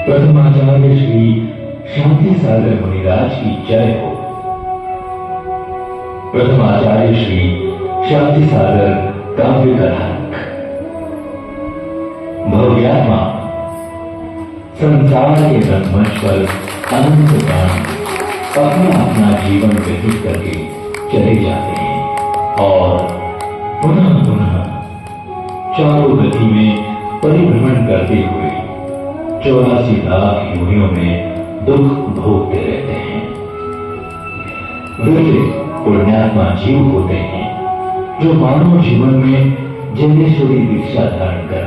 प्रथमाचार्य श्री शांति सागर मुनिराज की जय हो। प्रथमाचार्य श्री शांति सागर काव्य कथानक। भव्यात्मा संसार के रंगमंच पर अनंत काल अपना अपना जीवन व्यतीत करके चले जाते हैं और पुनः पुनः चारों गति में परिभ्रमण करते हुए 84 लाख योनियों में दुख भोगते रहते हैं। वे पुण्यात्मा जीव होते हैं जो मानव जीवन में जनेश्वरी दीक्षा धारण कर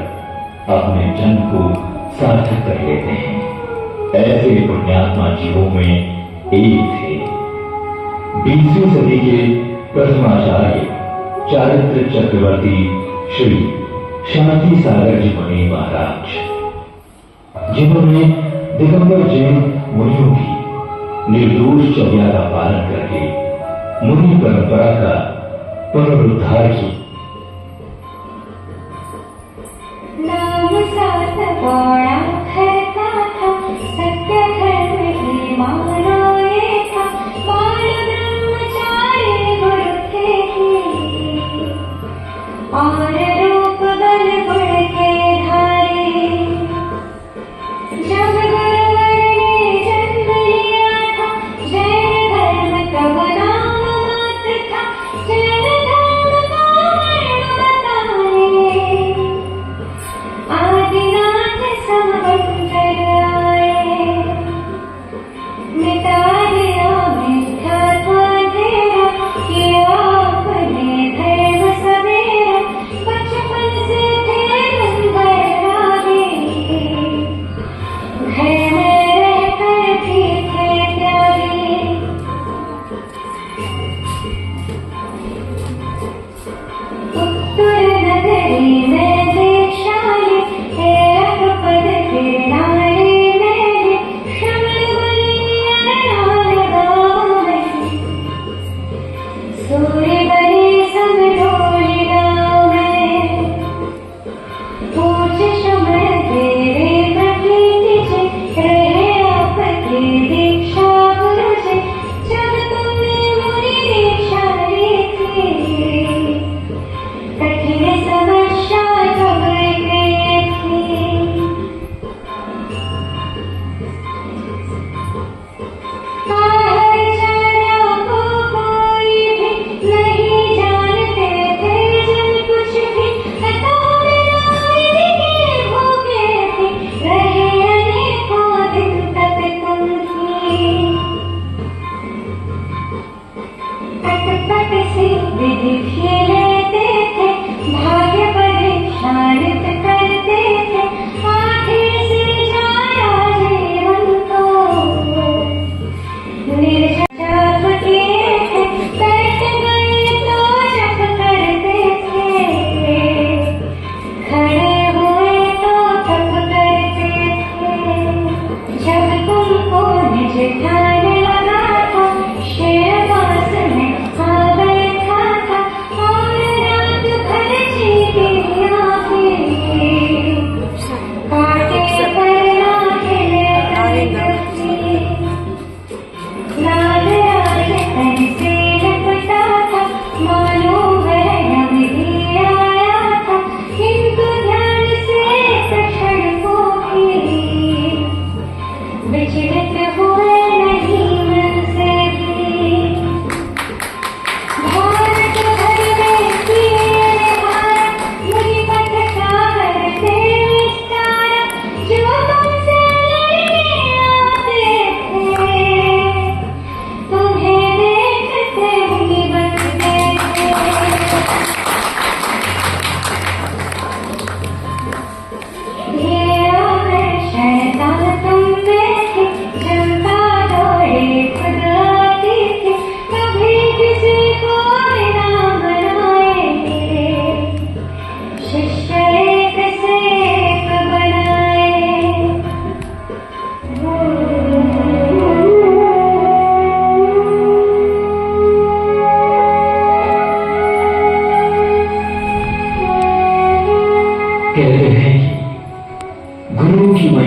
अपने जन्म को सार्थक कर लेते हैं। ऐसे पुण्यात्मा जीवों में एक थे 20वीं सदी के प्रथमाचार्य चारित्र चक्रवर्ती श्री शांति सागर जी मुनि महाराज, जिन्होंने दिगंबर जैन मुनियों की निर्दोष चर्या का पालन करके मुनि परंपरा का पुनरुद्धार किया।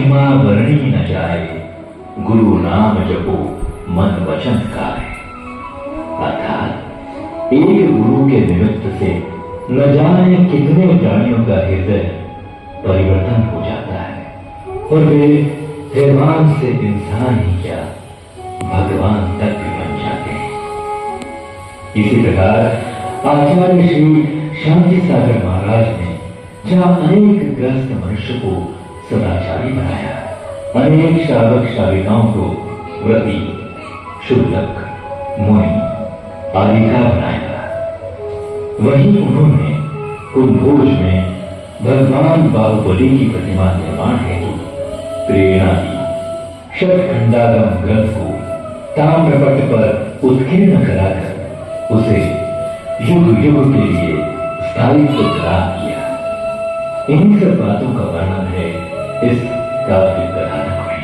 महिमा वर्णी न जाए, गुरु नाम जपो मन वचन गाए। अर्थात एक गुरु के निमित्त से न जाने कितने प्राणियों का हृदय परिवर्तन हो जाता है और वे हैवान से इंसान ही क्या भगवान तक भी बन जाते हैं। इसी प्रकार आचार्य श्री शांति सागर महाराज ने जहां अनेक ग्रस्त मनुष्य को सदाचारी बनाया, अनेक श्रावक श्राविकाओं को व्रती, शुल्लक, मुनि आदि का बनाया, वहीं उन्होंने कुंभोज में भगवान बाहुबली की प्रतिमा निर्माण हेतु प्रेरणा दी। षटखंडागम ग्रंथ को ताम्रपट पर उत्कीर्ण कराकर उसे युग युग के लिए स्थायित्व प्रदान किया। इन्हीं सब बातों का वर्णन है इस काव्य कथानक में।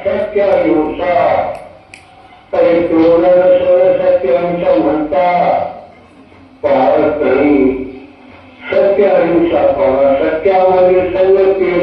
Shut सत्य अहिंसा परिपूर्ण सत्यांच्या म्हणता पाळत नाही. सत्य अहिंसा पाळा. सत्यामध्ये संगती